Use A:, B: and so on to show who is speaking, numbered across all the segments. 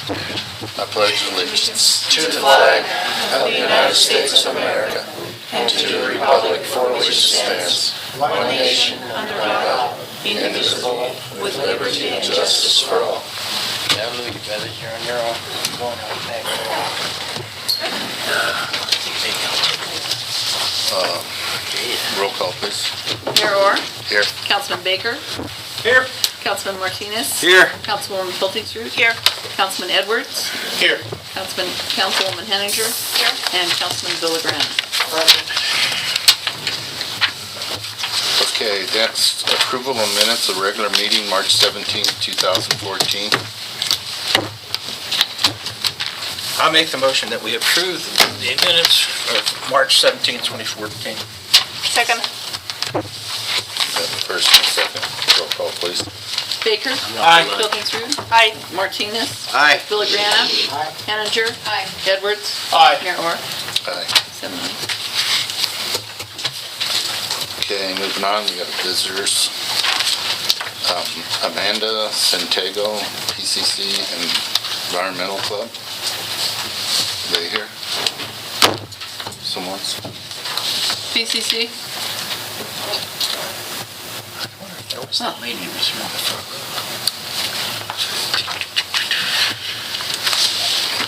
A: I pledge allegiance to the flag of the United States of America and to the republic for which it stands, one nation, under God, indivisible, with liberty and justice for all.
B: Yeah, Lou, you better, you're on your own. Going out back.
A: Roll call, please.
C: Mayor Orr?
A: Here.
C: Councilman Baker?
B: Here.
C: Councilman Martinez?
B: Here.
C: Councilwoman Piltingsrud? Here. Councilman Edwards?
B: Here.
C: Councilwoman Henninger? Here. And Councilman Villagrana.
A: Okay, next, approval of minutes of regular meeting, March 17th, 2014.
B: I'll make the motion that we approve the minutes of March 17th, 2014.
C: Second.
A: We have a first and a second. Roll call, please.
C: Baker?
B: Aye.
C: Piltingsrud? Aye. Martinez?
B: Aye.
C: Villagrana? Aye. Henninger? Aye. Edwards?
B: Aye.
C: Mayor Orr?
A: Aye.
C: 7 ayes.
A: Okay, moving on, we got visitors. Amanda Centego, PCC Environmental Club. Are they here? Someone's?
C: PCC?
B: That was the lady who was from the front.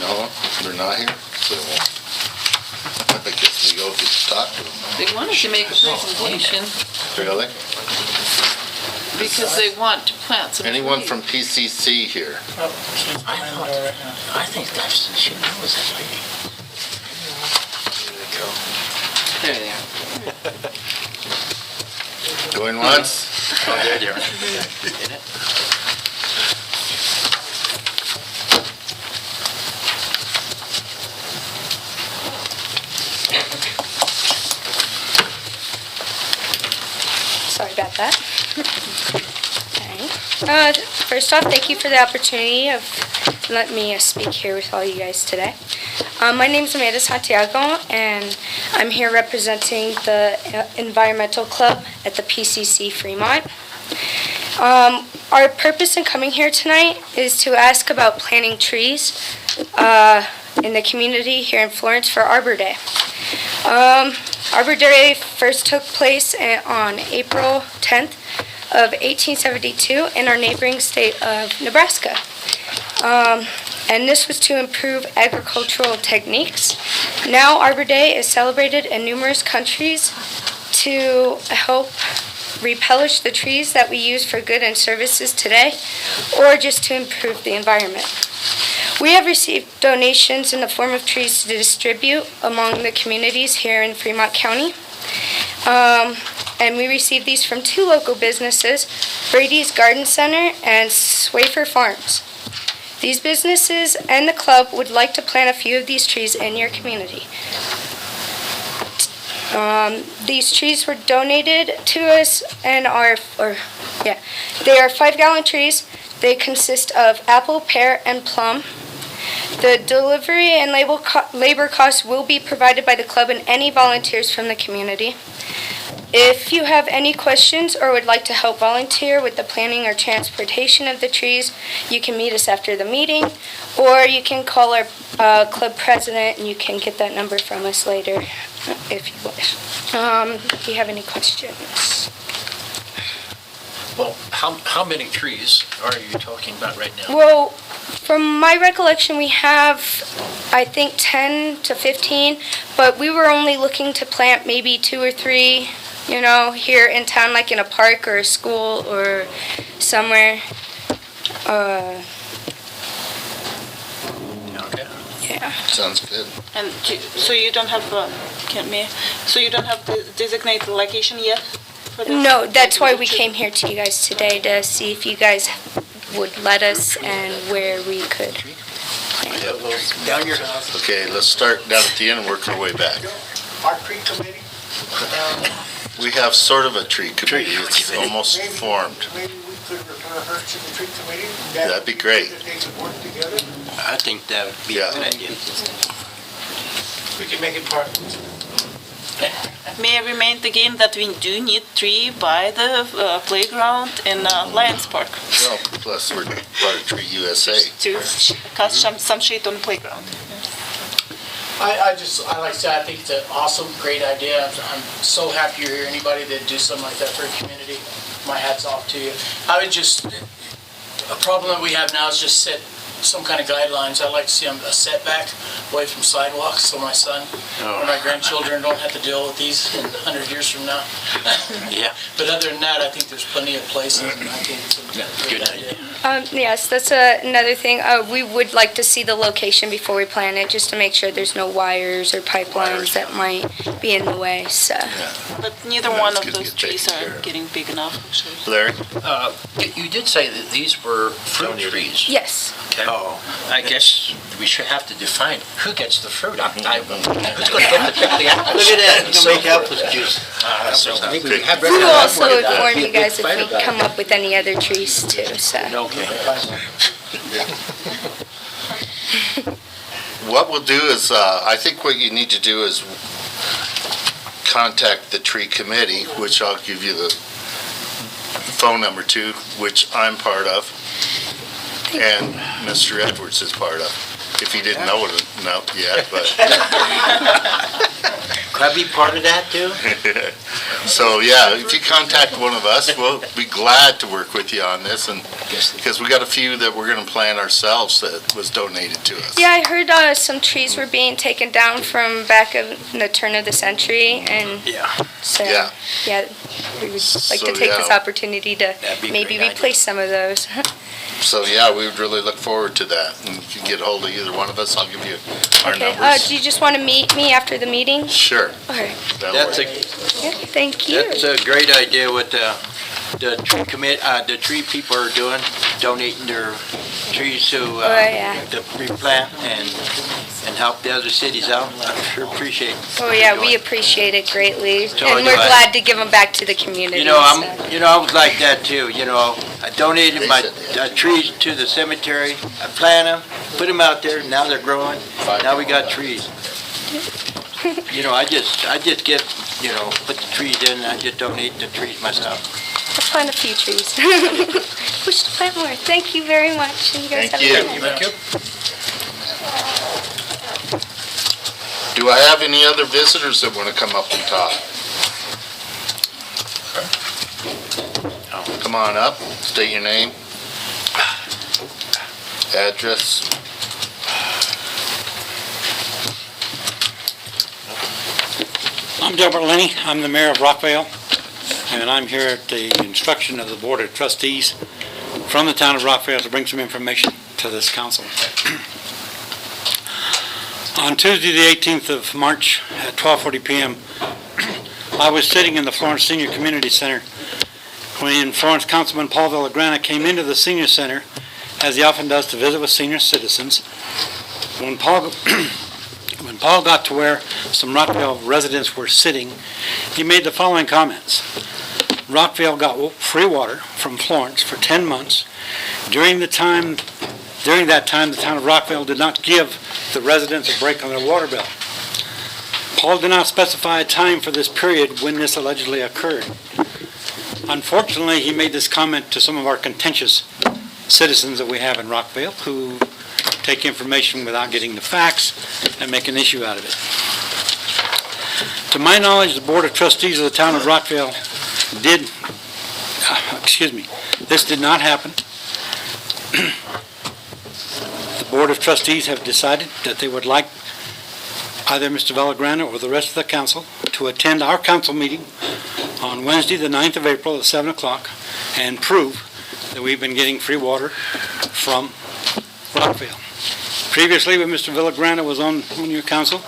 A: No, they're not here, so I guess we go get to talk to them.
C: They wanted to make a presentation
A: Really?
C: because they want to plant some
A: Anyone
C: trees.
A: from PCC here?
B: I think that's, she knows that lady.
C: There they are.
A: Going once?
B: Oh, there they are. In it?
D: Sorry about that. Okay. First off, thank you for the opportunity of letting me speak here with all you guys today. My name is Amanda Santiago, and I'm here representing the Environmental Club at the PCC Fremont. Our purpose in coming here tonight is to ask about planting trees in the community here in Florence for Arbor Day. Arbor Day first took place on April 10th of 1872 in our neighboring state of Nebraska. And this was to improve agricultural techniques. Now Arbor Day is celebrated in numerous countries to help repellish the trees that we use for goods and services today, or just to improve the environment. We have received donations in the form of trees to distribute among the communities here in Fremont County. And we received these from 2 local businesses, Brady's Garden Center and Swafer Farms. These businesses and the club would like to plant a few of these trees in your community. These trees were donated to us and they are 5-gallon trees. They consist of apple, pear, and plum. The delivery and labor costs will be provided by the club and any volunteers from the community. If you have any questions or would like to help volunteer with the planting or transportation of the trees, you can meet us after the meeting, or you can call our club president and you can get that number from us later if you wish. Do you have any questions?
B: Well, how many trees are you talking about right now?
D: Well, from my recollection, we have, I think, 10 to 15, but we were only looking to plant maybe 2 or 3, here in town, like in a park or a school or somewhere.
B: Okay.
D: Yeah.
A: Sounds good.
E: And so you don't have, so you don't have the designated location yet? For this?
D: No, that's why we came here to you guys today, to see if you guys would let us and where we could plant.
B: Down your house.
A: Okay, let's start down at the end and work our way back.
F: Our tree committee?
A: We have sort of a tree committee. It's almost
F: Maybe-
A: formed.
F: Maybe we could refer her to the tree committee?
A: That'd be great.
F: That they could work together?
B: I think that would be
A: Yeah.
B: a good idea.
F: We can make it part.
E: May I remind again that we do need tree by the playground in Lions Park
A: Well, plus we're part of Tree USA.
E: to cast some shade on the playground.
G: I like I said, I think it's an awesome, great idea. I'm so happy you're here. Anybody that do something like that for a community, my hat's off to you. I would just, a problem that we have now is just set some kind of guidelines. I'd like to see a setback away from sidewalks so my son or my grandchildren don't have to deal with these in 100 years from now.
B: Yeah.
G: But other than that, I think there's plenty of places, and I think it's a great idea.
D: Yes, that's another thing. We would like to see the location before we plan it, just to make sure there's no wires or pipelines that might be in the way, so.
E: But neither
A: That's
E: one of
A: good to
E: those
A: get taken
E: trees
A: care
E: are
A: of.
E: getting big enough, actually.
A: Larry?
B: You did say that these were fruit trees.
D: Yes.
B: Okay. I guess we should have to define who gets the fruit. Who's going to get to pick the apples?
H: Look at that,
B: And
H: you
B: so
H: can make
B: forth.
H: apples juice.
B: So I think we have.
D: We will also inform you guys if we come up with any other trees too, so.
H: Okay.
A: What we'll do is, I think what you need to do is contact the tree committee, which I'll give you the phone number to, which I'm part of, and Mr. Edwards is part of. If you didn't know it yet, but.
H: Could I be part of that too?
A: So, yeah, if you contact one of us, we'll be glad to work with you on this, and, because we got a few that we're gonna plant ourselves that was donated to us.
D: Yeah, I heard some trees were being taken down from back of the turn of the century, and so,
A: Yeah.
D: yeah, we would like
A: So,
D: to take this
A: yeah.
D: opportunity to
H: That'd be a
D: maybe
H: great idea.
D: replace some of those.
A: So, yeah, we would really look forward to that, and if you can get hold of either one of us, I'll give you our
D: Okay,
A: numbers.
D: do you just want to meet me after the meeting?
A: Sure.
D: Okay,
A: That'll
H: That's
A: work.
D: yeah, thank you.
H: That's a great idea what the tree people are doing, donating their trees to,
D: yeah.
H: to replant and help the other cities out. I sure appreciate it.
D: Oh, yeah, we appreciate it greatly,
H: So
D: and
H: do
D: we're
H: I.
D: glad to give them back to the community.
H: You know,
D: so.
H: I was like that too, you know. I donated my trees to the cemetery. I plant them, put them out there, now they're growing. Now we got trees. You know, I just get, you know, put the trees in, I just donate the trees myself.
D: I'll plant a few trees. Wish to plant more. Thank you very much, and you guys
A: Thank
D: have
A: you.
D: a good night.
A: Do I have any other visitors that want to come up and talk? Come on up, state your name, address.
I: I'm Delbert Lenny. I'm the mayor of Rockvale, and I'm here at the instruction of the Board of Trustees from the town of Rockvale to bring some information to this council. On Tuesday, the 18th of March at 12:40 p.m., I was sitting in the Florence Senior Community Center when Florence Councilman Paul Villagrana came into the Senior Center, as he often does, to visit with senior citizens. When Paul got to where some Rockvale residents were sitting, he made the following comments. Rockvale got free water from Florence for 10 months. During that time, the town of Rockvale did not give the residents a break on their water bill. Paul did not specify a time for this period when this allegedly occurred. Unfortunately, he made this comment to some of our contentious citizens that we have in Rockvale who take information without getting the facts and make an issue out of it. To my knowledge, the Board of Trustees of the town of Rockvale this did not happen. The Board of Trustees have decided that they would like either Mr. Villagrana or the rest of the council to attend our council meeting on Wednesday, the 9th of April at 7 o'clock and prove that we've been getting free water from Rockvale. Previously, when Mr. Villagrana was on your council,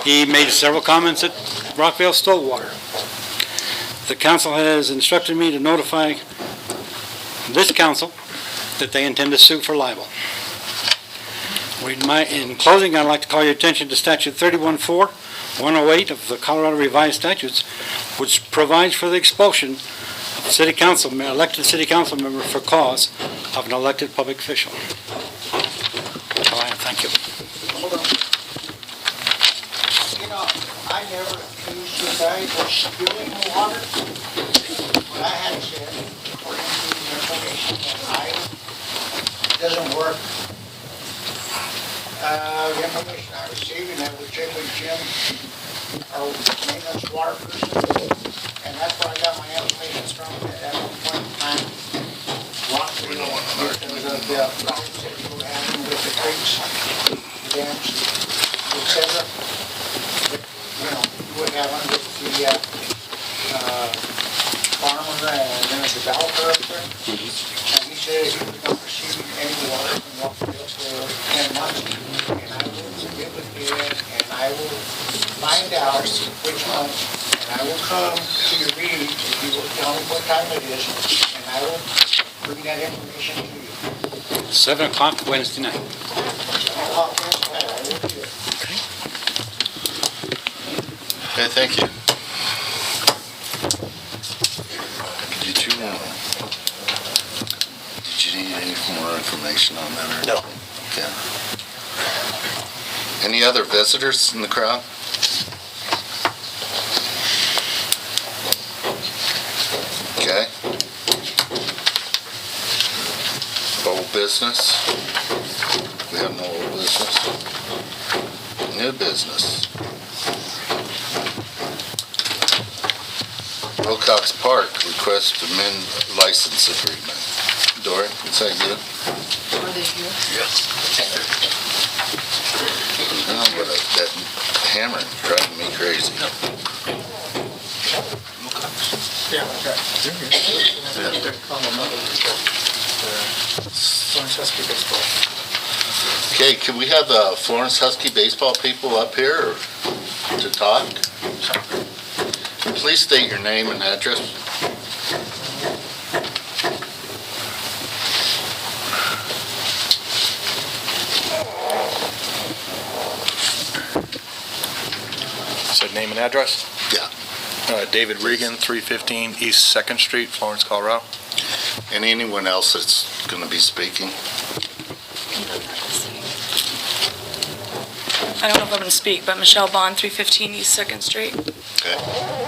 I: he made several comments that Rockvale stole water. The council has instructed me to notify this council that they intend to sue for libel. In closing, I'd like to call your attention to Statute 31-4-108 of the Colorado Revised Statutes, which provides for the expulsion of a city council, elected city council member for cause of an elected public official. All right, thank you.
F: Hold on. You know, I never accused two guys were spilling water. What I had said, according to the information that it doesn't work. The information I received, and I would check with Jim, our maintenance water person, and that's where I got my information from at one point in time. Rockville, because of the problems that you were having with the creeks, the dams, et cetera. You know, you were having with the farmer and then the developer up there. And he said he was not receiving any water from Rockville for 10 months. And I will get with Ed and I will find out which month. And I will come to your meeting if you will tell me what time it is. And I will bring that information to you.
I: 7 o'clock Wednesday night.
F: I will do it.
A: Okay, thank you. Did you need any more information on that?
B: No.
A: Okay. Any other visitors in the crowd? Okay. Old business? We have no old business. New business. Wilcox Park request to amend license agreement. Dory, is that you?
C: Are they here?
A: No, but that hammer driving me crazy.
G: Yeah, okay.
C: They're calling them up.
G: Florence Husky baseball.
A: Okay, can we have the Florence Husky baseball people up here to talk? Please state your name and address.
J: Said name and address?
A: Yeah.
J: David Regan, 315 East 2nd Street, Florence, Colorado.
A: And anyone else that's going to be speaking?
K: I don't know if I'm going to speak, but Michelle Bond, 315 East 2nd Street.
A: Okay.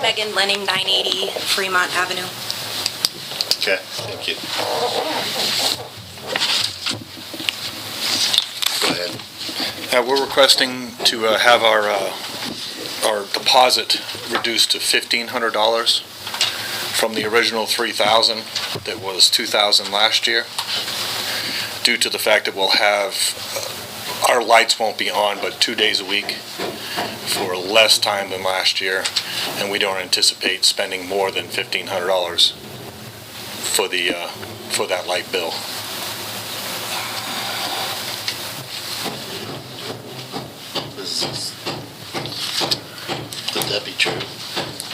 L: Megan Lenning, 980 Fremont Avenue.
A: Okay, thank you. Go ahead.
J: We're requesting to have our deposit reduced to $1,500 from the original $3,000 that was $2,000 last year, due to the fact that we'll have our lights won't be on but 2 days a week for less time than last year, and we don't anticipate spending more than $1,500 for that light bill.
A: Could that be true?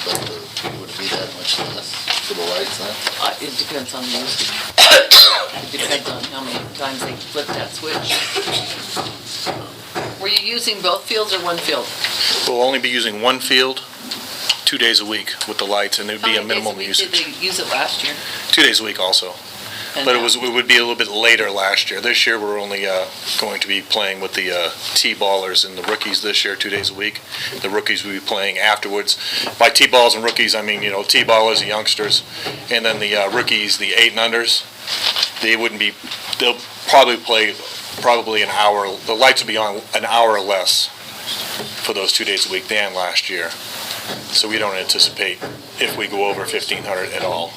A: But would it be that much less for the lights then?
C: It depends on the usage. It depends on how many times they flip that switch. Were you using both fields or one field?
J: We'll only be using one field 2 days a week with the lights, and it would be a minimum usage.
C: How many days a week did they use it last year?
J: 2 days a week also. But it would be a little bit later last year. This year, we're only going to be playing with the T-ballers and the rookies this year, 2 days a week. The rookies will be playing afterwards. By T-balls and rookies, I mean, T-ballers, the youngsters, and then the rookies, the 8 and unders. They'll probably play an hour. The lights will be on an hour or less for those 2 days a week than last year. So we don't anticipate if we go over 1,500 at all.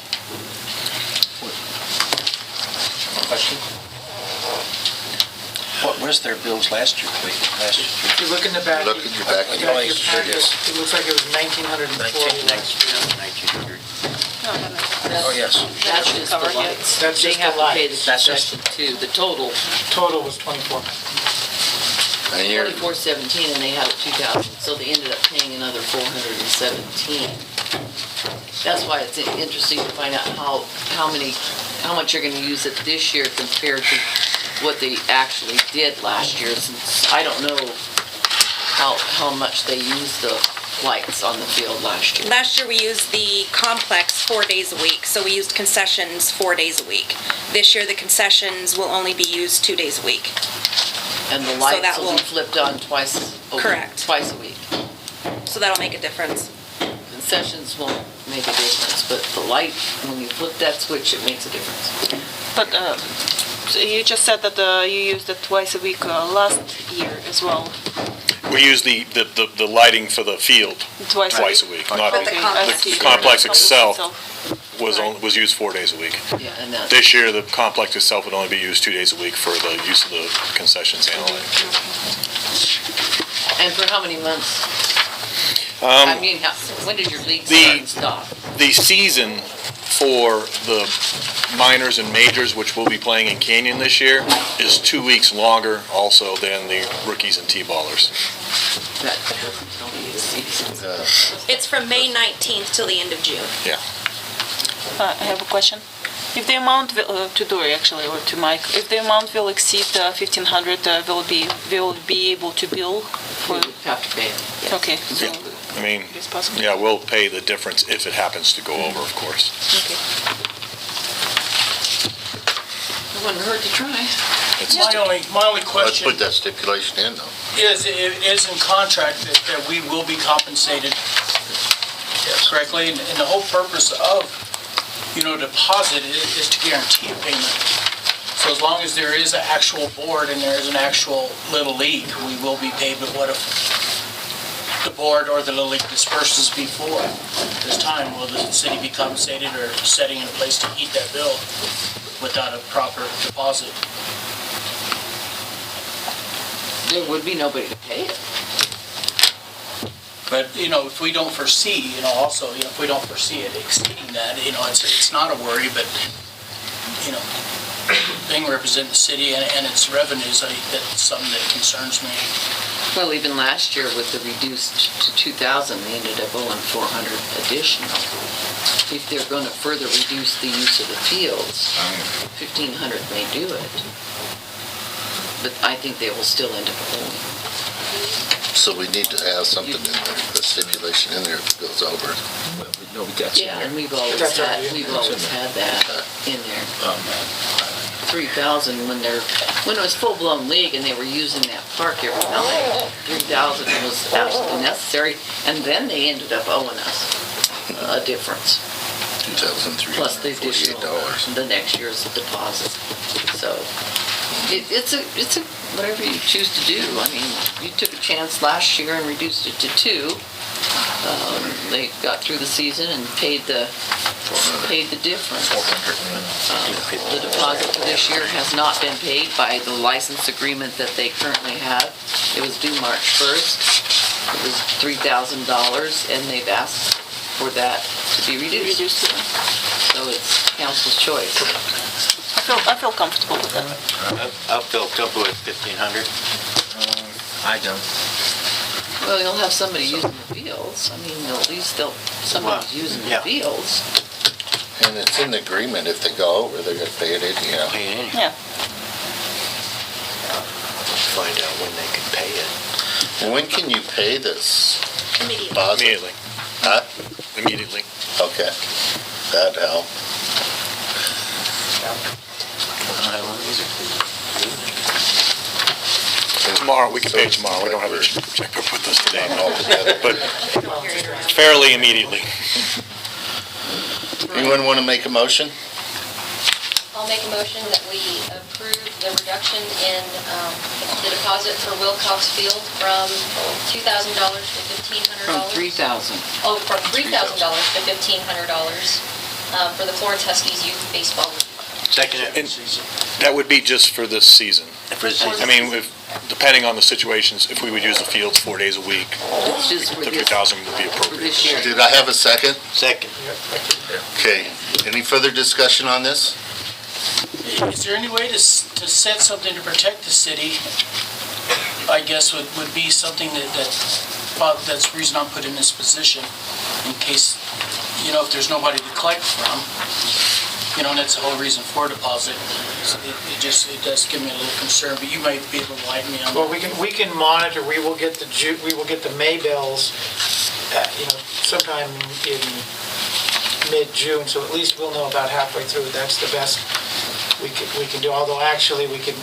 B: Question? What was their bills last year, please?
G: If you look in the back.
A: Look in your back.
G: you got your packet, it looks like it was 1,940.
B: 1900. Oh, yes.
C: That's just the lights.
G: That's
C: They
G: just
C: have
G: the
C: to pay the
G: lights.
B: That's just-
C: concession too. The total,
G: Total was 24.
A: And you're,
C: $24.17, and they had it 2,000, so they ended up paying another $417. That's why it's interesting to find out how much you're gonna use it this year compared to what they actually did last year, since I don't know how much they used the lights on the field last year.
L: Last year we used the complex 4 days a week, so we used concessions 4 days a week. This year the concessions will only be used 2 days a week.
C: And the
L: So
C: lights
L: that
C: will be
L: will-
C: flipped on twice a week.
L: Correct.
C: Twice a week.
L: So that'll make a difference.
C: concessions won't make a difference, but the light, when you flip that switch, it makes a difference.
E: But so you just said that you used it twice a week last year as well.
J: We use the lighting for the field twice a week, not
E: Okay, I see.
J: the complex itself
E: Right.
J: was used 4 days a week.
C: Yeah, and that,
J: This year, the complex itself would only be used 2 days a week for the use of the concessions and lighting.
C: and for how many months? I mean, when did your league start and stop?
J: The season for the minors and majors, which we'll be playing in Canyon this year, is 2 weeks longer also than the rookies and T-ballers.
C: That doesn't tell me the season.
L: It's from May 19th till the end of June.
E: I have a question. If the amount to Dory actually, or to Mike, if the amount will exceed 1,500, will be able to bill for?
C: We would have to pay it. Yes.
E: Okay. So
J: I mean,
E: it's possible.
J: yeah, we'll pay the difference if it happens to go over, of course.
E: Okay.
C: It wouldn't hurt to try.
G: My only
A: Let's
G: question
A: put that stipulation in, though.
G: is, it is in contract that we will be compensated correctly, and the whole purpose of, deposit is to guarantee a payment. So as long as there is an actual board and there is an actual Little League, we will be paid. But what if the board or the Little League disperses before this time? Will the city be compensated or setting in a place to eat that bill without a proper deposit?
C: There would be nobody to pay it.
G: But, if we don't foresee, also, if we don't foresee it exceeding that, it's not a worry, but, being representing the city and its revenues, I think that's something that concerns me.
C: Well, even last year with the reduced to 2,000, they ended up owing 400 additional. If they're going to further reduce the use of the fields, 1,500 may do it. But I think they will still end up owing.
A: So we need to have something in there, the stipulation in there if it goes over.
B: No, that's
C: Yeah, and we've always had that in there. 3,000 when it was full-blown league and they were using that park every night. 3,000 was absolutely necessary, and then they ended up owing us a difference. Plus the additional,
A: $2,348.
C: the next year's deposit. So it's a whatever you choose to do. I mean, you took a chance last year and reduced it to 2. They got through the season and paid the difference. The deposit for this year has not been paid by the license agreement that they currently have. It was due March 1st. It was $3,000, and they've asked for that to be reduced. So it's council's choice.
E: I feel comfortable with that.
H: I'll feel comfortable with 1,500.
B: I don't.
C: Well, you'll have somebody using the fields. I mean, at least somebody's using the fields.
A: And it's in the agreement, if they go over, they're gonna pay it anyhow.
H: Pay it anyhow.
E: Yeah.
H: Find out when they can pay it.
A: When can you pay this?
L: Immediately.
A: Deposit?
J: Immediately.
A: Huh?
J: Immediately.
A: Okay, that'd help.
J: Tomorrow, we can pay it tomorrow. We don't have a checkbook with us today.
A: Not all together.
J: But fairly immediately.
A: Anyone want to make a motion?
M: I'll make a motion that we approve the reduction in the deposit for Wilcox Field from $2,000 to $1,500.
C: From 3,000.
M: Oh, from $3,000 to $1,500 for the Florence Huskies Youth Baseball League.
H: Second
J: And that would be just for this season. I mean, depending on the situations, if we would use the fields 4 days a week,
C: It's just for
J: the
C: this,
J: 3,000 would be
C: for
J: appropriate.
C: this year.
A: Did I have a second?
H: Second.
A: Okay, any further discussion on this?
G: Is there any way to set something to protect the city? I guess would be something that's the reason I'm put in this position, in case, if there's nobody to collect from, and that's the whole reason for a deposit. It does give me a little concern, but you might be able to lighten me on
F: Well,
G: that.
F: we can monitor, we will get the May bills, sometime in mid-June, so at least we'll know about halfway through. That's the best we can do, although actually we could,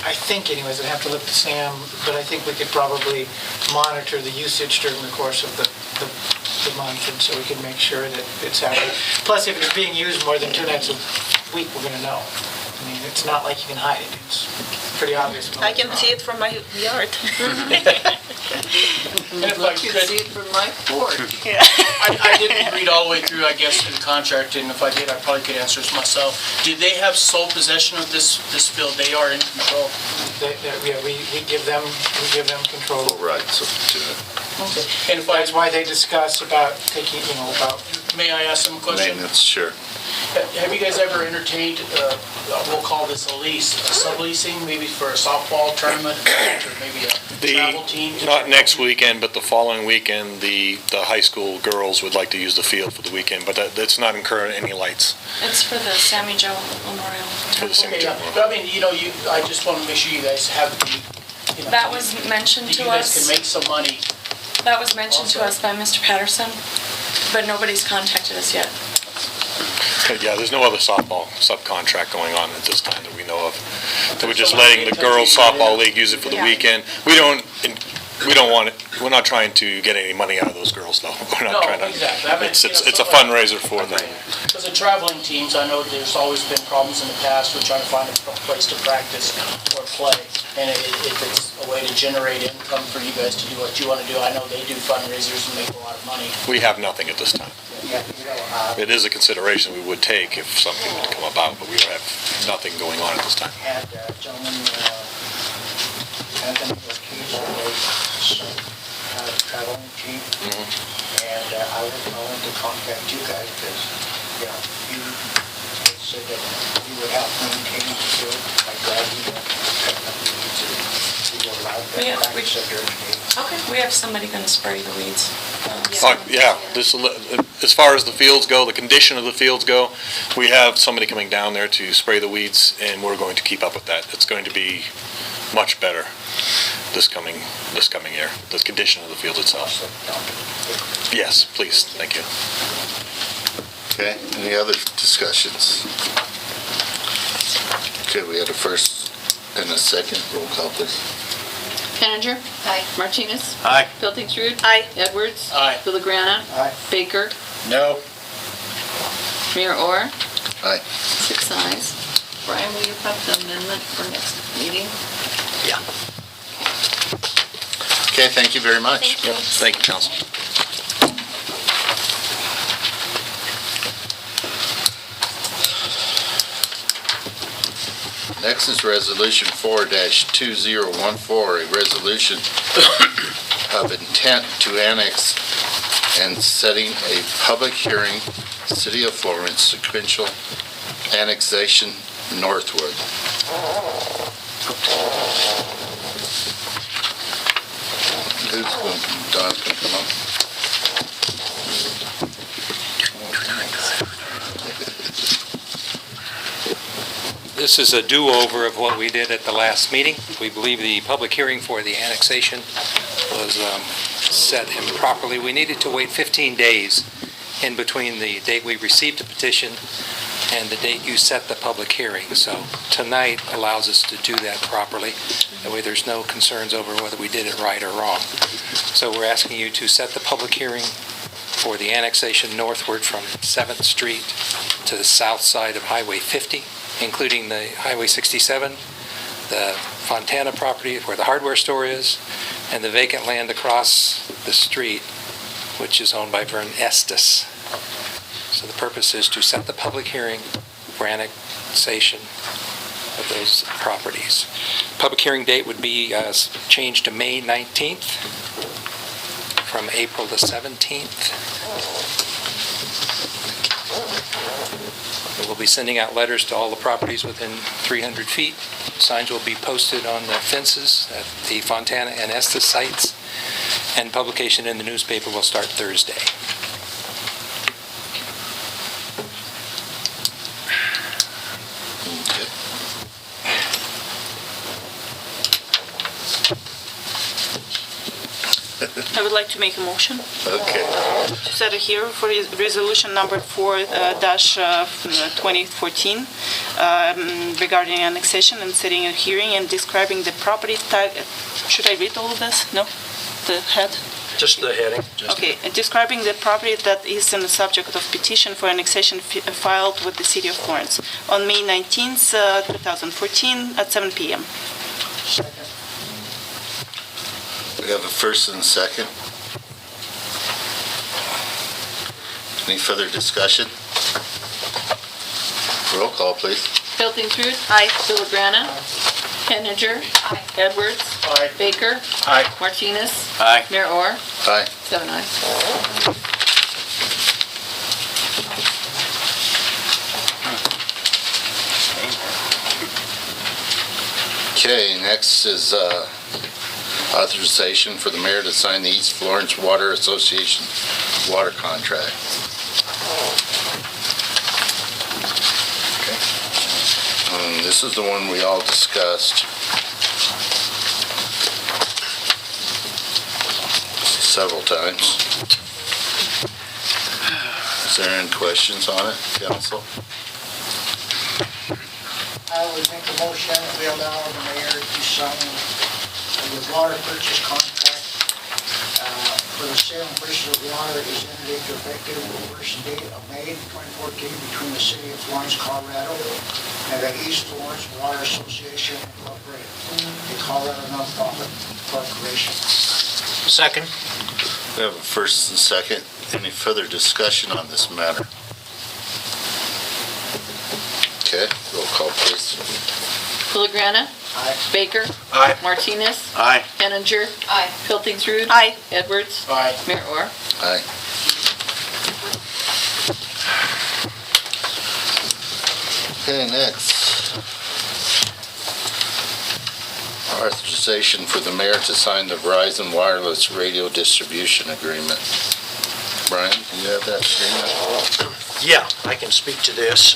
F: I think anyways, I'd have to look to Sam, but I think we could probably monitor the usage during the course of the month, and so we can make sure that it's happening. Plus, if it's being used more than 2 nights a week, we're gonna know. I mean, it's not like you can hide it. It's pretty obvious.
E: I can see it from my yard.
G: And if I
C: You can
G: could,
C: see it from my porch.
G: I didn't read all the way through, I guess, through the contract, and if I did, I probably could answer this myself. Do they have sole possession of this field? They are in control?
F: Yeah, we give them control.
A: Full rights to it.
G: And if I,
F: That's why they discuss about taking, about
G: may I ask them a question?
A: Maintenance, sure.
G: Have you guys ever entertained, we'll call this a lease, a subleasing, maybe for a softball tournament, or maybe a travel team?
J: Not next weekend, but the following weekend, the high school girls would like to use the field for the weekend, but that's not incurring any lights
K: It's for the Sammy Joe Memorial.
J: for the
G: Okay,
J: cemetery.
G: yeah. But I mean, I just want to make sure you guys have the,
K: That was mentioned
G: that
K: to
G: you guys can
K: us,
G: make some money.
K: that was mentioned to us by Mr. Patterson, but nobody's contacted us yet.
J: Yeah, there's no other softball subcontract going on at this time that we know of. So we're just letting the girls softball league use it for the weekend. We don't want it, we're not trying to get any money out of those girls, though. We're not
G: No,
J: trying to.
G: exactly. I mean,
J: It's a
G: so like-
J: fundraiser for them.
G: Because the traveling teams, I know there's always been problems in the past with trying to find a place to practice or play. And if it's a way to generate income for you guys to do what you want to do, I know they do fundraisers and make a lot of money.
J: We have nothing at this time.
F: Yeah,
J: It is a consideration we would take if something would come about, but we have nothing going on at this time.
F: had a gentleman, Anthony Ortiz, had a traveling team, and I wanted to contact you guys because, you said that you would help maintain the field by driving the weeds and you allowed
K: Yeah,
F: that practice during the day.
K: Okay. We have somebody gonna spray the weeds.
J: Yeah, as far as the fields go, the condition of the fields go, we have somebody coming down there to spray the weeds, and we're going to keep up with that. It's going to be much better this coming year, the condition of the field itself. Yes, please, thank you.
A: Okay, any other discussions? Okay, we had a first and a second. Roll call, please.
C: Henninger.
M: Aye.
C: Martinez.
H: Aye.
C: Pilkingstrud.
E: Aye.
C: Edwards.
G: Aye.
C: Villagrana.
F: Aye.
C: Baker.
H: No.
C: Mayor Orr.
A: Aye.
C: 6 ayes. Brian, will you have the amendment for next meeting?
A: Okay, thank you very much.
M: Thank you.
J: Thank you, Council.
A: Next is Resolution 4-2014, a resolution of intent to annex and setting a public hearing, City of Florence sequential annexation northward. Don's gonna come up.
N: This is a do-over of what we did at the last meeting. We believe the public hearing for the annexation was set improperly. We needed to wait 15 days in between the date we received the petition and the date you set the public hearing. So tonight allows us to do that properly. That way there's no concerns over whether we did it right or wrong. So we're asking you to set the public hearing for the annexation northward from 7th Street to the south side of Highway 50, including the Highway 67, the Fontana property where the hardware store is, and the vacant land across the street, which is owned by Vern Estes. So the purpose is to set the public hearing for annexation of those properties. Public hearing date would be changed to May 19th from April the 17th. We'll be sending out letters to all the properties within 300 feet. Signs will be posted on the fences at the Fontana and Estes sites, and publication in the newspaper will start Thursday.
E: I would like to make a motion
A: Okay.
E: to set a hearing for resolution number 4-2014, regarding annexation and setting a hearing and describing the property type. Should I read all of this? No? The head?
B: Just the heading.
E: Okay, and describing the property that is in the subject of petition for annexation filed with the City of Florence on May 19th, 2014 at 7 p.m.
A: We have a first and a second. Any further discussion? Roll call, please.
C: Hiltingstroudt. Aye. Villagrana. Henninger.
M: Aye.
C: Edwards.
G: Aye.
C: Baker.
B: Aye.
C: Martinez.
H: Aye.
C: Mayor Orr.
A: Aye.
C: 7 ayes.
A: Okay, next is authorization for the mayor to sign the East Florence Water Association water contract. This is the one we all discussed several times. Is there any questions on it, council?
F: I would make a motion that we allow the mayor to sign the water purchase contract for the sale and purchase of water is entered into effective the first day of May 2014 between the City of Florence, Colorado and the East Florence Water Association Incorporated, a Colorado nonprofit corporation.
B: Second.
A: We have a first and second. Any further discussion on this matter? Okay, roll call, please.
C: Villagrana.
F: Aye.
C: Baker.
B: Aye.
C: Martinez.
H: Aye.
C: Henninger.
M: Aye.
C: Hiltingstroudt.
E: Aye.
C: Edwards.
G: Aye.
C: Mayor Orr.
A: Aye. Okay, next. Authorization for the mayor to sign the Verizon Wireless Radio Distribution Agreement. Brian, do you have that agreement?
B: Yeah, I can speak to this.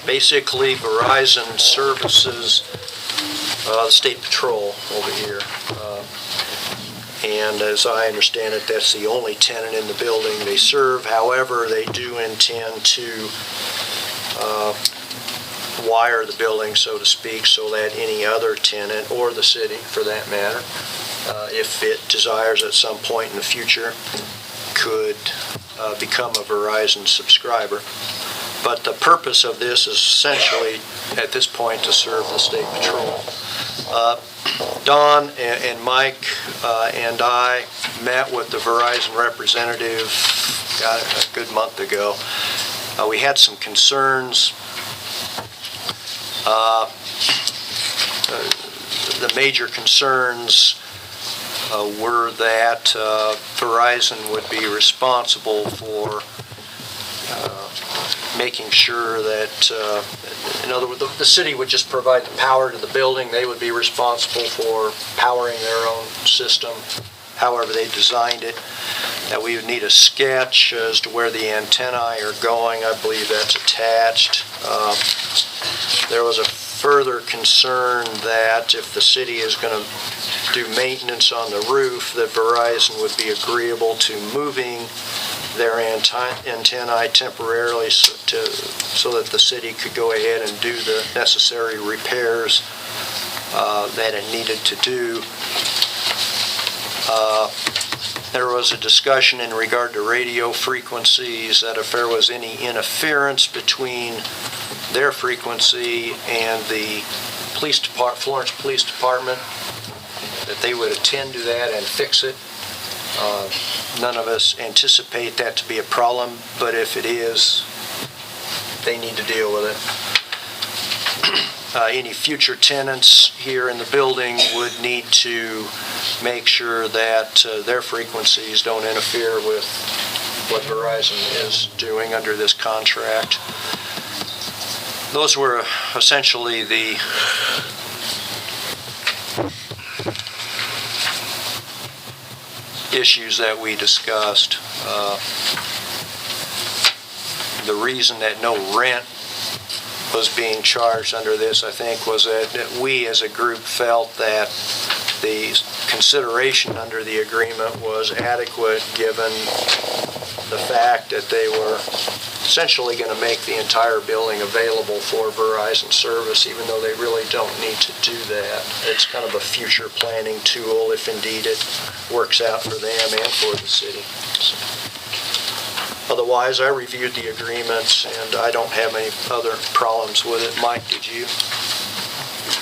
B: Basically, Verizon services the State Patrol over here. And as I understand it, that's the only tenant in the building they serve. However, they do intend to wire the building, so to speak, so that any other tenant, or the city for that matter, if it desires at some point in the future, could become a Verizon subscriber. But the purpose of this is essentially, at this point, to serve the State Patrol. Don and Mike and I met with the Verizon representative a good month ago. We had some concerns. The major concerns were that Verizon would be responsible for making sure that, in other words, the city would just provide the power to the building. They would be responsible for powering their own system, however they designed it. That we would need a sketch as to where the antennae are going. I believe that's attached. There was a further concern that if the city is going to do maintenance on the roof, that Verizon would be agreeable to moving their antennae temporarily so that the city could go ahead and do the necessary repairs that it needed to do. There was a discussion in regard to radio frequencies, that if there was any interference between their frequency and the Florence Police Department, that they would attend to that and fix it. None of us anticipate that to be a problem, but if it is, they need to deal with it. Any future tenants here in the building would need to make sure that their frequencies don't interfere with what Verizon is doing under this contract. Those were essentially the issues that we discussed. The reason that no rent was being charged under this, I think, was that we as a group felt that the consideration under the agreement was adequate given the fact that they were essentially going to make the entire building available for Verizon service, even though they really don't need to do that. It's kind of a future planning tool if indeed it works out for them and for the city. So. Otherwise, I reviewed the agreements and I don't have any other problems with it. Mike, did you?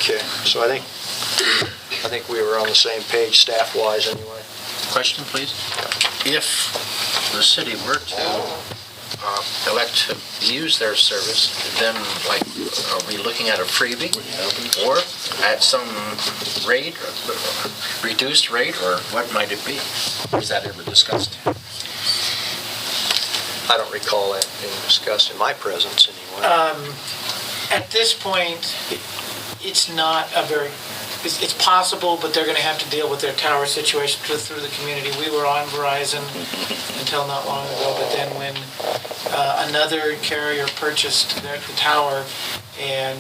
B: Okay, so I think we were on the same page staff-wise anyway.
A: Question, please. If the city were to elect to use their service, then are we looking at a freebie or at some rate, reduced rate, or what might it be? Is that ever discussed?
B: I don't recall that being discussed in my presence anyway.
G: At this point, it's not a very, it's possible, but they're going to have to deal with their tower situation through the community. We were on Verizon until not long ago, but then when another carrier purchased the tower and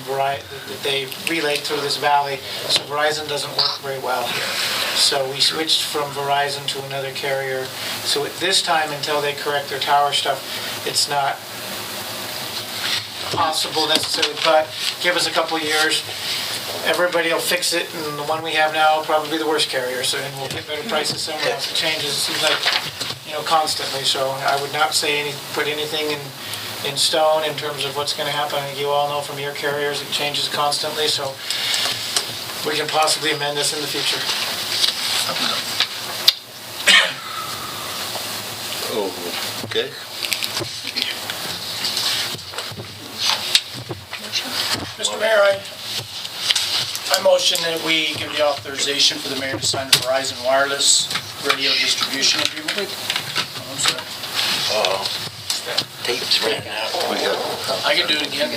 G: they relayed through this valley, so Verizon doesn't work very well here. So we switched from Verizon to another carrier. So at this time, until they correct their tower stuff, it's not possible necessarily, but give us a couple years, everybody will fix it, and the one we have now will probably be the worst carrier, so then we'll get better prices somewhere else. It changes, it seems like, constantly, so I would not say put anything in stone in terms of what's going to happen. I think you all know from your carriers it changes constantly, so we can possibly amend this in the future.
A: Okay.
G: Mr. Mayor, I motion that we give the authorization for the mayor to sign the Verizon Wireless radio distribution agreement.
A: Tape's ran out.
G: I can do it again.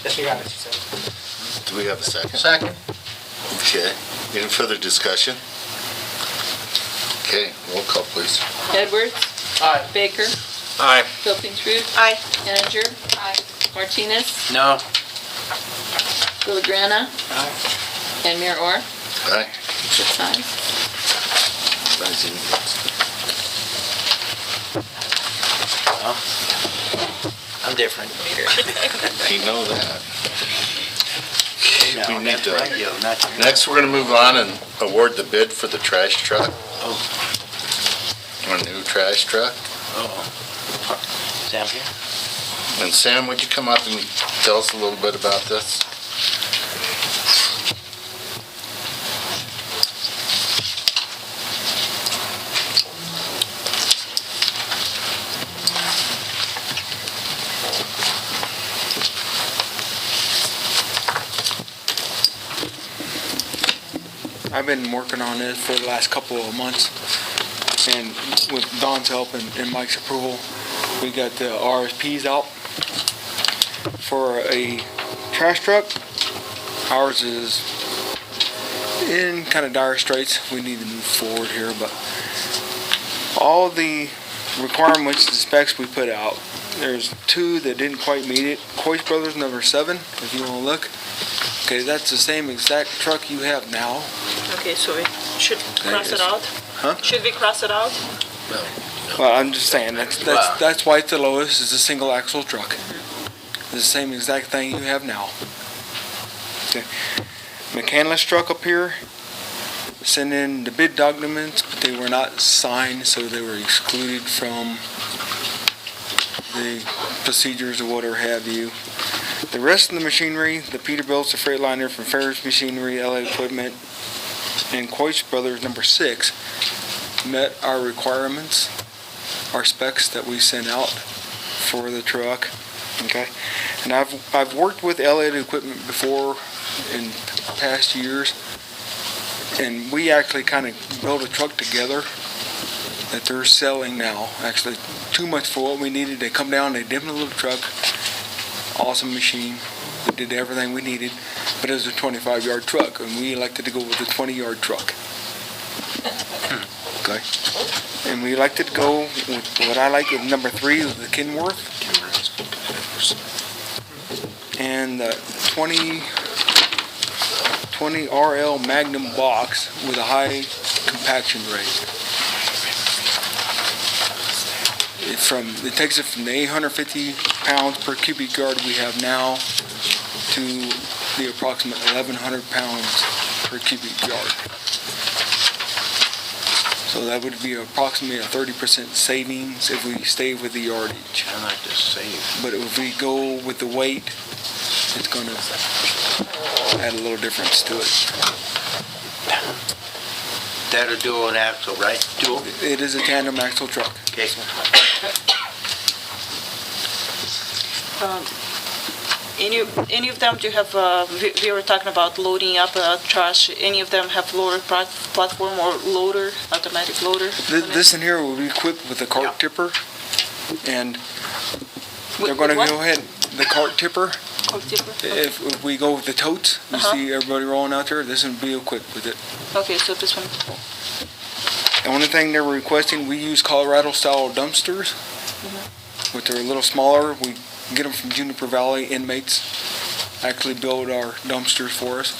G: She got it, she said.
O: Do we have a second?
G: Second.
O: Okay. Any further discussion? Okay, roll call, please.
C: Edwards?
G: Aye.
C: Baker?
A: Aye.
C: Filkins-Root?
L: Aye.
C: Anninger? Aye. Martinez?
A: No.
C: Villagrana?
G: Aye.
C: And Mayor Orr?
O: Aye.
C: 6 ayes.
H: I'm different.
O: You know that.
H: No,
O: We need
H: that's
O: to-
H: radio, not your-
O: Next, we're gonna move on and award the bid for the trash truck.
H: Oh.
O: Our new trash truck.
H: Sam here?
O: And Sam, would you come up and tell us a little bit about this?
P: I've been working on this for the last couple of months, and with Don's help and Mike's approval, we got the RSPs out for a trash truck. Ours is in kind of dire straits. We need to move forward here, but all the requirements and specs we put out, there's 2 that didn't quite meet it. Coyce Brothers number 7, if you want to look. Okay, that's the same exact truck you have now.
E: Okay, so we should cross it out?
P: Huh?
E: Should we cross it out?
P: Well, I'm just saying, that's why it's the lowest, is a single axle truck. It's the same exact thing you have now. Okay. McCandless truck up here, sent in the bid documents, but they were not signed, so they were excluded from the procedures or whatever have you. The rest of the machinery, the Peterbilt's, the Freightliner from Ferris Machinery, LA Equipment, and Coyce Brothers number 6 met our requirements, our specs that we sent out for the truck. Okay, and I've worked with LA Equipment before in past years, and we actually kind of built a truck together that they're selling now. Actually, too much for what we needed. They come down, they did a little truck, awesome machine. We did everything we needed, but it was a 25-yard truck, and we elected to go with a 20-yard truck. Okay, and we elected to go with what I like with number 3, the Kenworth, and the 20 RL Magnum box with a high compaction rate. it takes it from the 850 pounds per cubic yard we have now to the approximate 1,100 pounds per cubic yard. So that would be approximately a 30% savings if we stay with the yardage.
H: I like to save.
P: But if we go with the weight, it's going to add a little difference to it.
H: That a dual and axle, right? Dual?
P: It is a tandem axle truck.
H: Okay.
E: Any of them do have, we were talking about loading up trash, any of them have loader platform or loader, automatic loader?
P: This in here will be equipped with a cart tipper, and they're going to
E: what?
P: go ahead, the cart tipper.
E: Cart tipper?
P: If we go with the totes, you see everybody rolling out there, this will be equipped with it.
E: Okay, so this one.
P: The only thing they're requesting, we use Colorado-style dumpsters, which are a little smaller. We get them from Juniper Valley. Inmates actually build our dumpsters for us.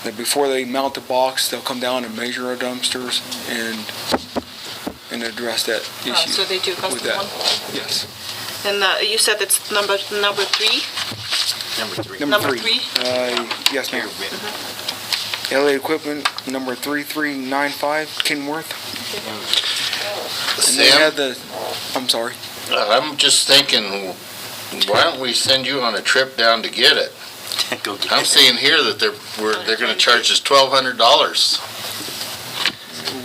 P: That before they mount the box, they'll come down and measure our dumpsters and address that issue.
E: So they do
P: with
E: custom
P: that.
E: one?
P: Yes.
E: And you said it's number 3?
P: Number
E: Number
P: three.
E: three?
P: Yes, ma'am. LA Equipment, number 3395, Kenworth. And they
O: Sam?
P: had the, I'm sorry.
O: I'm just thinking, why don't we send you on a trip down to get it? I'm seeing here that they're gonna charge us $1,200.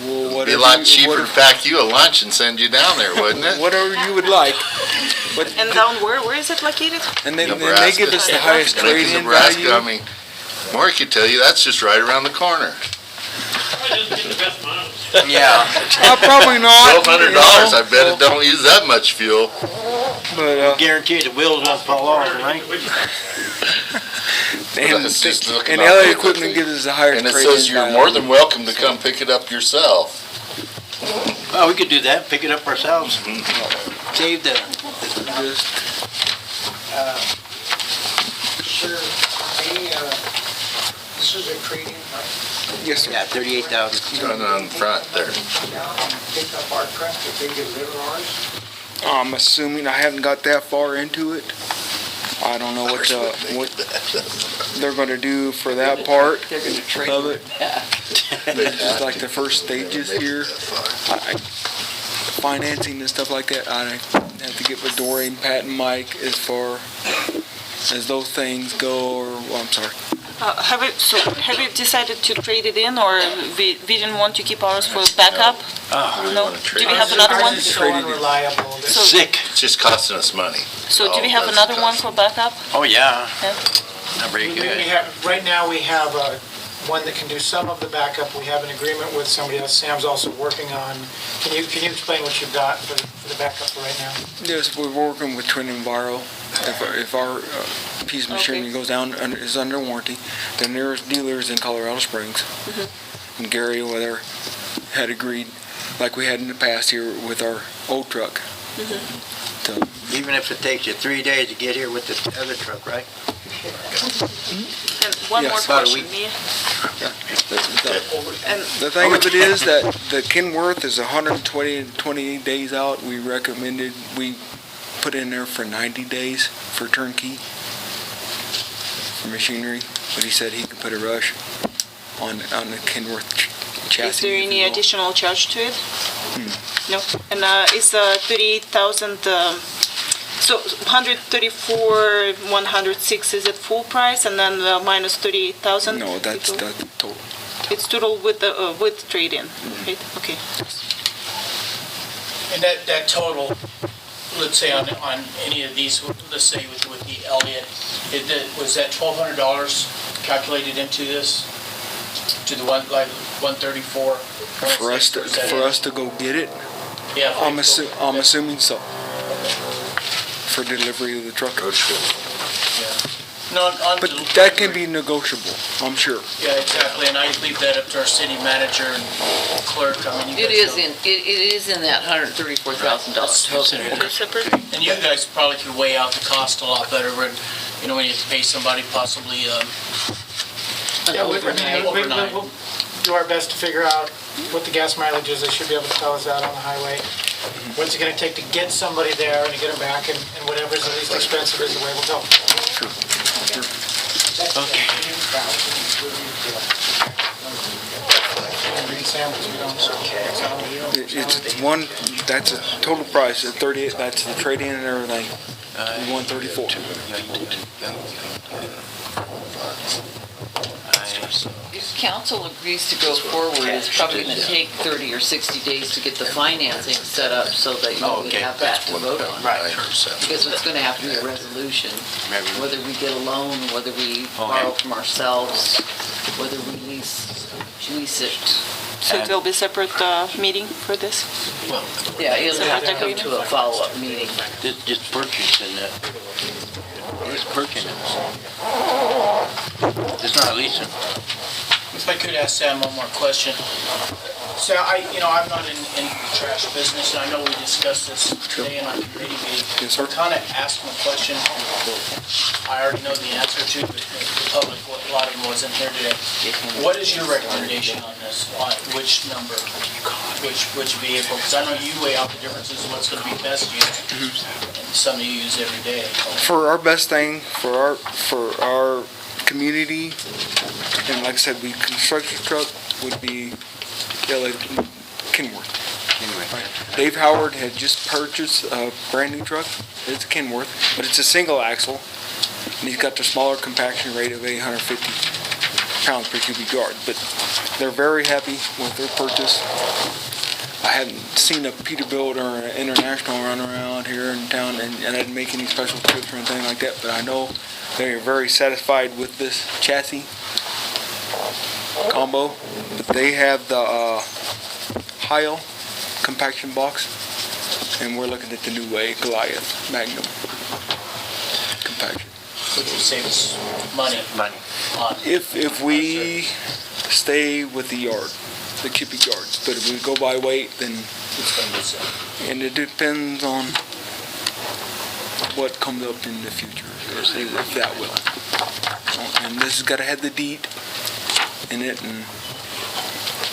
P: Well,
O: It'd be a lot cheaper to pack you a lunch and send you down there, wouldn't it?
P: Whatever you would like. But
E: And down where is it located?
P: And they give
O: Nebraska.
P: us the highest
O: Lincoln,
P: trade-in
O: Nebraska,
P: value.
O: I mean, Mark could tell you, that's just right around the corner.
H: Yeah.
P: Probably not.
O: $1,200, I bet it don't use that much fuel.
P: But
H: Guarantee the wheels won't fall off, right?
P: and LA Equipment gives us the highest
O: And it
P: trade-in
O: says you're
P: value.
O: more than welcome to come pick it up yourself.
H: Well, we could do that, pick it up ourselves. Save the,
F: Sir, this is a trade-in, right?
P: Yes, sir.
H: yeah, 38,000.
O: On front there.
F: Down and pick up our truck if they get rid of ours?
P: I'm assuming, I haven't got that far into it. I don't know what they're gonna do for that part
C: They're gonna trade
P: of it.
C: that.
P: This is like the first stages here. Financing and stuff like that, I have to get with Doreen, Pat, and Mike as far as those things go, or, I'm sorry.
E: Have you decided to trade it in, or we didn't want to keep ours for backup? No? Do we have another one?
F: Ours is so unreliable. that-
E: So-
H: Sick.
O: It's just costing us money.
E: So do we have another one for backup?
H: Oh, yeah.
E: Yeah.
H: Not very
F: We
H: good.
F: have, right now, we have one that can do some of the backup. We have an agreement with somebody else. Sam's also working on, can you explain what you've got for the backup for right now?
P: Yes, we're working with Twin Enviro. If our piece of machinery goes down, is under warranty, the nearest dealer is in Colorado Springs. And Gary Weather had agreed, like we had in the past here with our old truck. So,
H: Even if it takes you 3 days to get here with the other truck, right?
E: And one more
P: Yes,
H: about a
E: question,
H: week.
E: Mia.
P: the thing of it is that the Kenworth is 128 days out. We recommended, we put in there for 90 days for turnkey for machinery, but he said he could put a rush on the Kenworth chassis.
E: Is there
P: if
E: any
P: you will.
E: additional charge to it? No? And is 38,000, so 134, 106, is it full price, and then minus 38,000?
P: No, that's total.
E: It's total with the, with trade-in, right? Okay.
G: And that total, let's say on any of these, let's say with the Elliott, was that $1,200 calculated into this? To the one, like 134?
P: For us to go get it,
G: Yeah.
P: I'm assuming so. For delivery of the truck.
G: No,
P: But that can be negotiable, I'm sure.
G: Yeah, exactly, and I leave that up to our city manager and clerk, I mean, you
C: It
G: guys
C: is
G: know.
C: it is in that $134,000 total.
G: And you guys probably could weigh out the cost a lot better when, you know, when you have to pay somebody possibly,
F: Yeah,
G: overnight.
F: we'll do our best to figure out what the gas mileage is. They should be able to tell us that on the highway.
G: what's it gonna take to get somebody there and to get them back, and whatever's the least expensive is the way we'll go.
H: Okay.
G: Green samples, we don't.
P: It's one, that's a total price at 38, that's the trade-in and everything, 134.
C: If council agrees to go forward, it's probably gonna take 30 or 60 days to get the financing set up so that you would have that to vote on.
O: Right.
C: Because it's gonna have to be a resolution, whether we get a loan, whether we borrow from ourselves, whether we lease it.
E: So it will be separate meeting for this?
C: Yeah, it'll have to come to a follow-up meeting.
H: Just purchasing it. Just purchasing it. It's not leasing.
G: If I could ask Sam one more question. Sam, I'm not in the trash business, and I know we discussed this today in our committee meeting.
P: Yes, sir.
G: Kind of asked him a question I already know the answer to, but the public, a lot of them wasn't here today. What is your recommendation on this? On which number? Which vehicle? Because I know you weigh out the differences of what's going to be best used, and something you use every day.
P: For our best thing, for our community, and like I said, the construction truck would be Kenworth. Right. Dave Howard had just purchased a brand new truck. It's a Kenworth, but it's a single axle, and he's got the smaller compaction rate of 850 pounds per cubic yard. But they're very happy with their purchase. I hadn't seen a Peterbilt or an International run around here in town, and I didn't make any special trips or anything like that, but I know they are very satisfied with this chassis combo. But they have the Heil compaction box, and we're looking at the new way Goliath Magnum compaction.
G: Which will save us money.
P: If we stay with the yard, the cubic yards, but if we go by weight, then
G: It's going to be so.
P: and it depends on what comes up in the future, if that will. And this has got to have the DEET in it, and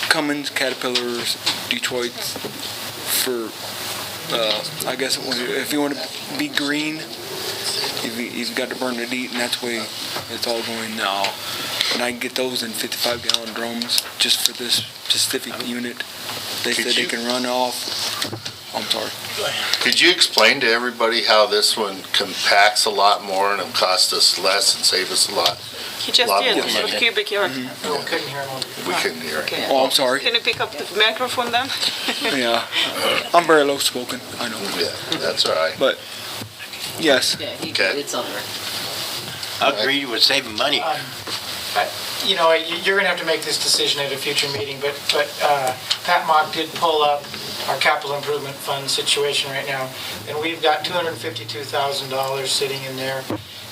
P: Cummins, Caterpillars, Detroit's for, I guess if you want to be green, you've got to burn the DEET, and that's the way it's all going now. And I can get those in 55-gallon drums just for this specific unit. They said they can run off. I'm sorry.
O: Could you explain to everybody how this one compacts a lot more and it costs us less and save us a lot?
E: He just
O: Lot
E: did,
O: more
E: with
O: money.
E: cubic yard.
G: We couldn't hear him.
O: We couldn't hear it.
E: Okay.
P: Oh, I'm sorry.
E: Can you pick up the microphone then?
P: Yeah, I'm very low spoken, I know.
O: Yeah, that's all right.
P: But, yes.
C: Yeah,
O: Okay.
C: it's on there.
H: I agree with saving money.
G: You're going to have to make this decision at a future meeting, but Pat Mock did pull up our capital improvement fund situation right now, and we've got $252,000 sitting in there.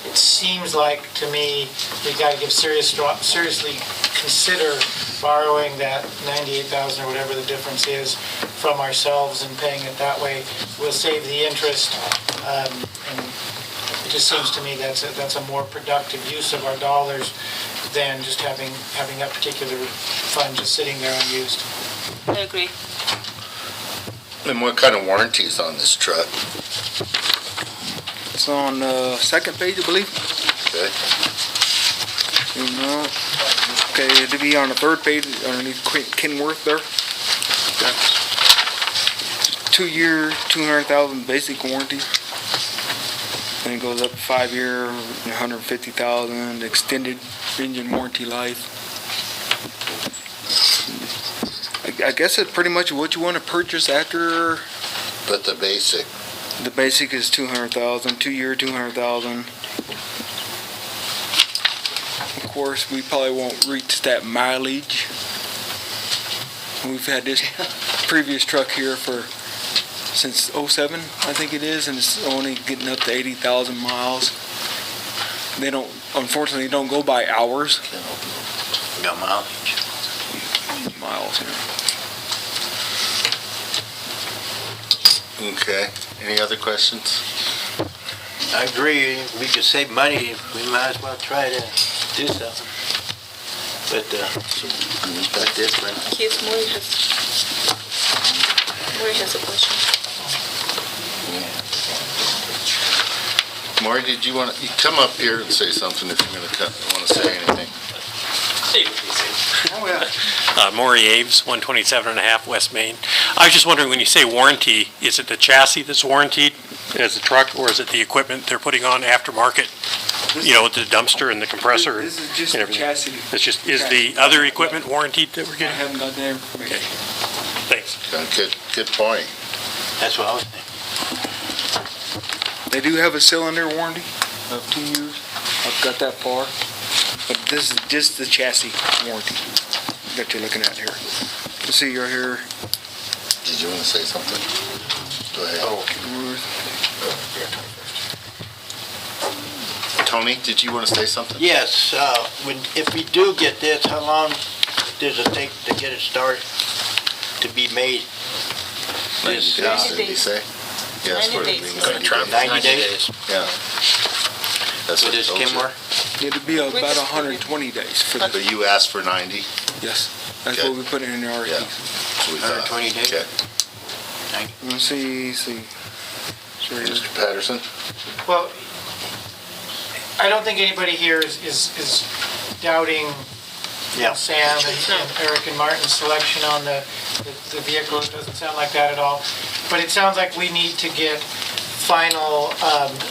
G: It seems like, to me, we've got to seriously consider borrowing that $98,000 or whatever the difference is from ourselves and paying it that way. We'll save the interest, and it just seems to me that's a more productive use of our dollars than just having that particular fund just sitting there unused.
E: I agree.
O: And what kind of warranties on this truck?
P: It's on the second page, I believe.
O: Okay.
P: Okay, it'd be on the third page underneath Kenworth there. That's 2-year, 200,000 basic warranty. Then it goes up to 5-year, 150,000 extended engine warranty life. I guess it's pretty much what you want to purchase after.
O: But the basic.
P: The basic is 200,000, 2-year, 200,000. Of course, we probably won't reach that mileage. We've had this previous truck here since '07, I think it is, and it's only getting up to 80,000 miles. They unfortunately don't go by hours.
H: Got mileage.
P: Miles,
O: Okay. Any other questions?
H: I agree, we could save money, we might as well try to do something. But, it's got this one.
E: Keith Moore has a question.
O: Maury, did you want to, you come up here and say something if you're going to want to say anything?
Q: Maury Aves, 127 and a half West Main. I was just wondering, when you say warranty, is it the chassis that's warranted as the truck, or is it the equipment they're putting on aftermarket? You know, with the dumpster and the compressor and
P: This is just
Q: everything?
P: the chassis.
Q: It's just, is the other equipment warranted that we're
P: I
Q: getting?
P: haven't got that information.
Q: Thanks.
O: Good point.
H: That's what I was thinking.
P: They do have a cylinder warranty of 2 years. I've got that far. But this is just the chassis warranty that you're looking at here. You see right here.
O: Did you want to say something? Go ahead. Tony, did you want to say something?
H: Yes, if we do get this, how long does it take to get it started, to be made?
O: 90 days, did he say? Yeah, that's what it means.
H: 90 days?
O: Yeah. That's what
H: With this
O: it told you.
H: Kenmore?
P: It'll be about 120 days for this.
O: But you asked for 90?
P: Yes, that's
O: Okay.
P: what we put in the RFP.
O: Yeah. That's what we thought.
H: 120 days?
O: Okay.
P: Let's see. Sure.
O: Mr. Patterson?
G: Well, I don't think anybody here is doubting Sam and Eric and Martin's selection on the vehicle. It doesn't sound like that at all. But it sounds like we need to get final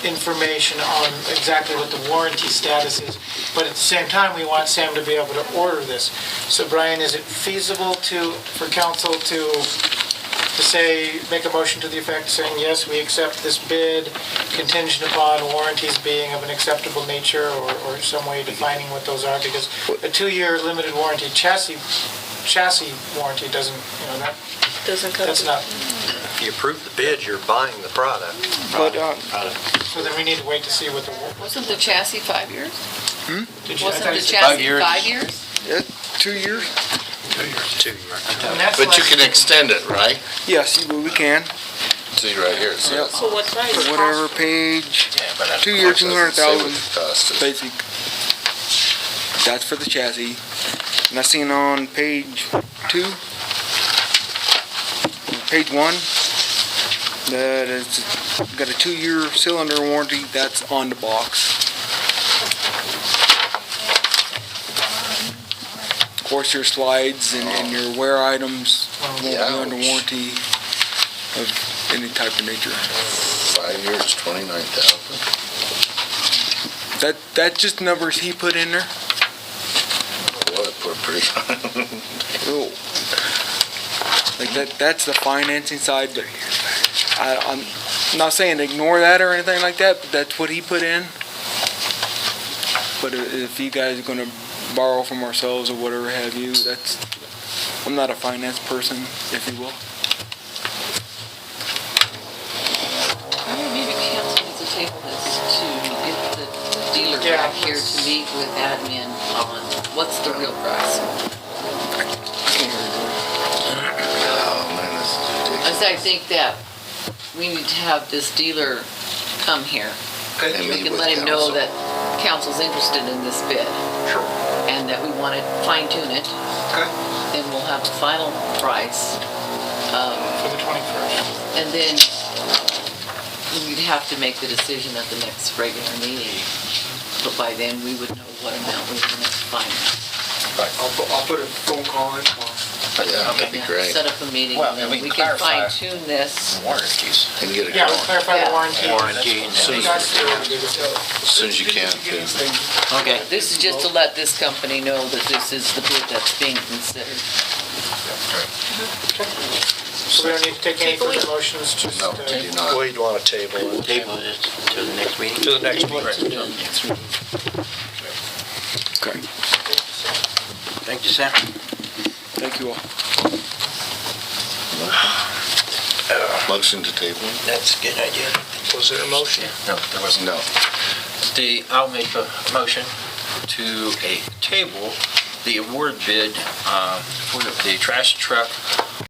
G: information on exactly what the warranty status is. But at the same time, we want Sam to be able to order this. So Brian, is it feasible for council to say, make a motion to the effect saying, yes, we accept this bid contingent upon warranties being of an acceptable nature, or some way defining what those are? Because a 2-year limited warranty chassis warranty doesn't,
E: Doesn't cover.
G: that's not,
B: If you approve the bid, you're buying the product.
P: But,
G: so then we need to wait to see what the.
C: Wasn't the chassis 5 years?
G: Did you- I
C: Wasn't
G: thought
C: the
G: you said
C: chassis
H: 5 years.
C: 5 years?
P: yeah, 2 years?
B: 2 years.
G: And that's
O: But you
G: like-
O: can extend it, right?
P: Yes, we can.
O: See right here, it says.
E: So what price?
P: Whatever page,
O: Yeah, but that's-
P: 2 year,
O: doesn't say what
P: 200,000
O: the cost is.
P: basic. That's for the chassis. And I seen on page 2, page 1, that it's got a 2-year cylinder warranty. That's on the box. Of course, your slides and your wear items won't be under warranty of any type of nature.
O: 5 years, 29,000.
P: That's just numbers he put in there.
O: Well, it put pretty
P: Oh. Like that's the financing side, but I'm not saying ignore that or anything like that, but that's what he put in. But if you guys are gonna borrow from ourselves or whatever have you, I'm not a finance person, if you will.
C: Maybe council needs to table this to get the dealer back here to meet with admin on what's the real price. As I think that we need to have this dealer come here.
O: And
C: We
O: meet
C: can
O: with
C: let him know
O: council.
C: that council's interested in this bid.
B: Sure.
C: And that we want to fine tune it.
G: Okay.
C: Then we'll have a final price.
G: For the 21st.
C: And then we'd have to make the decision at the next regular meeting. But by then, we would know what amount we were going to finance.
P: I'll put a phone call in tomorrow.
O: Yeah, that'd be great.
C: Set up a meeting,
H: Well,
C: and
H: and we
C: then we can
H: clarify-
C: fine tune this.
H: Warranties.
O: And get it
G: Yeah, we'll
O: going
G: clarify the
C: Yeah.
G: warranty.
H: Warranty.
O: as soon as you can.
H: Okay.
C: This is just to let this company know that this is the bid that's being considered.
G: So we don't need to take any further motions, just.
O: No, do you not?
B: We'd want to table it.
H: Table this to the next meeting?
B: To the next meeting.
P: Okay.
H: Thank you, Sam.
P: Thank you all.
O: Motion to table?
H: That's a good idea.
B: Was there a motion?
H: No, there wasn't.
O: No.
H: I'll make a motion to table the award bid for the trash truck